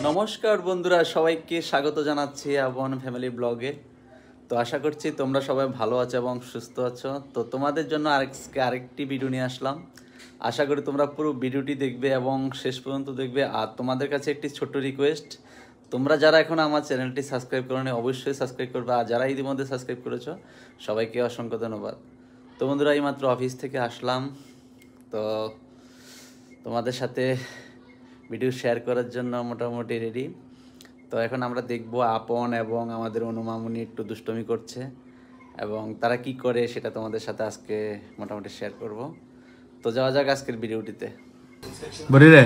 নমস্কার বন্ধুরা, সবাইকে স্বাগত জানাচ্ছি আপন ফ্যামিলি ব্লগে। তো আশা করছি তোমরা সবাই ভালো আছো এবং সুস্থ আছো। তো তোমাদের জন্য আরেকটি ভিডিও নিয়ে আসলাম। আশা করি তোমরা পুরো ভিডিওটি দেখবে এবং শেষ পর্যন্ত দেখবে। আর তোমাদের কাছে একটি ছোট্ট রিকোয়েস্ট, তোমরা যারা এখন আমার চ্যানেলটি সাবস্ক্রাইব করোনি অবশ্যই সাবস্ক্রাইব করবে, আর যারা ইতিমধ্যে সাবস্ক্রাইব করেছো সবাইকে অসংখ্য ধন্যবাদ। তো বন্ধুরা, এইমাত্র অফিস থেকে আসলাম, তো তোমাদের সাথে ভিডিও শেয়ার করার জন্য মোটামুটি রেডি। তো এখন আমরা দেখব আপন এবং আমাদের অনুমামনি একটু দুষ্টমি করছে এবং তারা কি করে সেটা তোমাদের সাথে আজকে মোটামুটি শেয়ার করব। তো যাওয়া যাক আজকের ভিডিওটিতে। বলি রে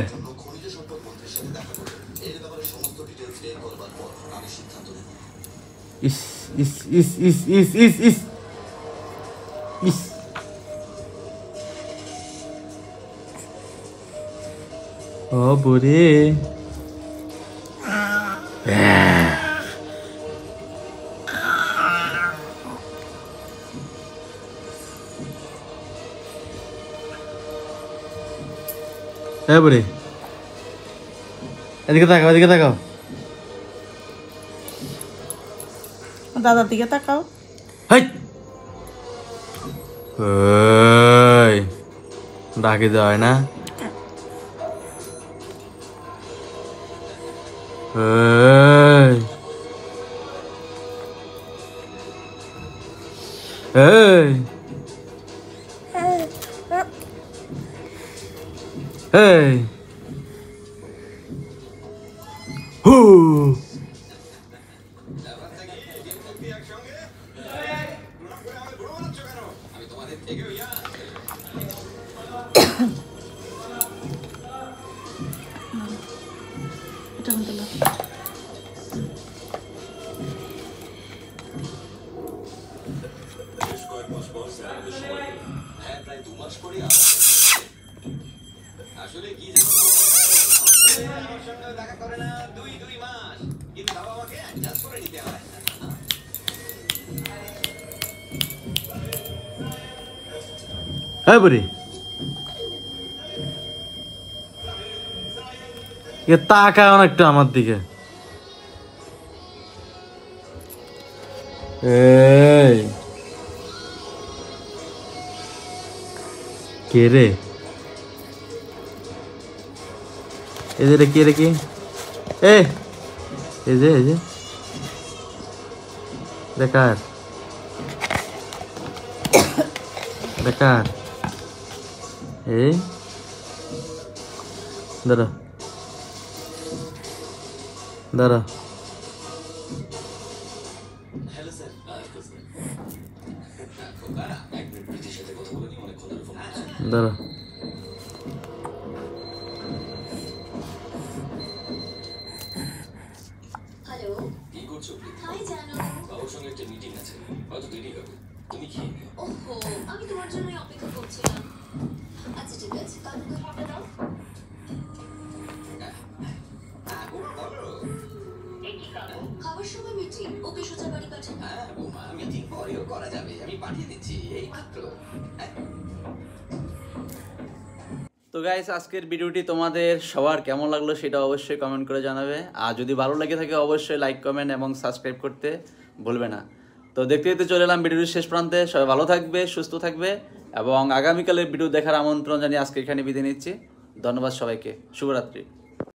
ইস ইস ইস ইস ইস ইস ইস ইস ও বুড়ি হ্যাঁ বুড়ি, এদিকে তাকাও, এদিকে তাকাও। দাদার দিকে তাকাও। হাই ওই ডাকি দেওয়া হয় না। এই এই এই হু এটা কোনটা লো? হ্যাঁ বুড়ি, এ তাকায় অনেকটা আমার দিকে। এই কে রে? এদের কে রে? কি এই যে বেকার বেকার। এই দাঁড়া দাঁড়া দাঁড়া। হ্যালো, কি করছো? হাই জানো, বাবার সঙ্গে একটা মিটিং আছে, হয়তো দেরি হবে। তুমি কি? ওহো, আমি তোমার জন্যই অপেক্ষা করছিলাম। আচ্ছা ঠিক আছে, কালকে ফোনটা দাও। খাবার সময় মিটিং, ওকে সোজা বাড়ি পাঠান। হ্যাঁ বৌমা, মিটিং পরেও করা যাবে, আমি পাঠিয়ে দিচ্ছি এই মাত্র। তো গাইস, আজকের ভিডিওটি তোমাদের সবার কেমন লাগলো সেটা অবশ্যই কমেন্ট করে জানাবে। আর যদি ভালো লেগে থাকে অবশ্যই লাইক, কমেন্ট এবং সাবস্ক্রাইব করতে ভুলবে না। তো দেখতে দেখতে চলে এলাম ভিডিওর শেষ প্রান্তে। সবাই ভালো থাকবে, সুস্থ থাকবে এবং আগামীকালের ভিডিও দেখার আমন্ত্রণ জানিয়ে আজকে এখানে বিদায় নিচ্ছি। ধন্যবাদ সবাইকে, শুভরাত্রি।